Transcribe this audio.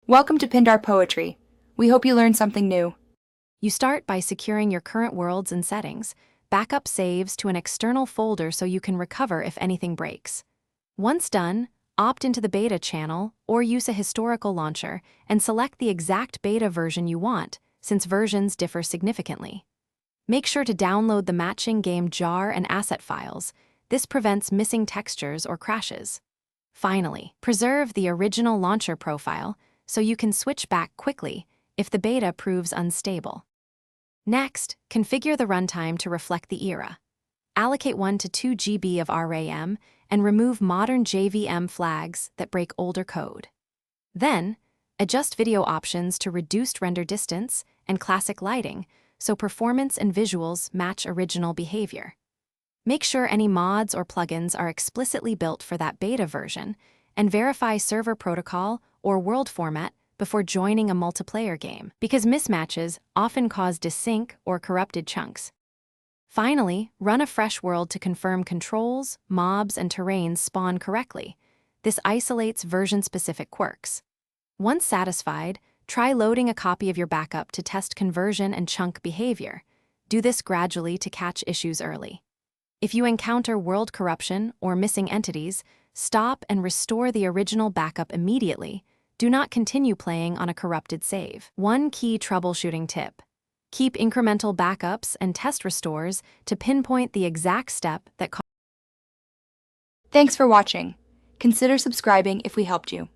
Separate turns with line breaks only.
Welcome to Pindar Poetry. We hope you learned something new.
You start by securing your current worlds and settings, backup saves to an external folder so you can recover if anything breaks. Once done, opt into the beta channel or use a historical launcher and select the exact beta version you want, since versions differ significantly. Make sure to download the matching game jar and asset files. This prevents missing textures or crashes. Finally, preserve the original launcher profile so you can switch back quickly if the beta proves unstable. Next, configure the runtime to reflect the era. Allocate 1 to 2 GB of RAM and remove modern JVM flags that break older code. Then, adjust video options to reduced render distance and classic lighting so performance and visuals match original behavior. Make sure any mods or plugins are explicitly built for that beta version, and verify server protocol or world format before joining a multiplayer game, because mismatches often cause desync or corrupted chunks. Finally, run a fresh world to confirm controls, mobs, and terrains spawn correctly. This isolates version-specific quirks. Once satisfied, try loading a copy of your backup to test conversion and chunk behavior. Do this gradually to catch issues early. If you encounter world corruption or missing entities, stop and restore the original backup immediately. Do not continue playing on a corrupted save. One key troubleshooting tip: keep incremental backups and test restores to pinpoint the exact step that
Thanks for watching. Consider subscribing if we helped you.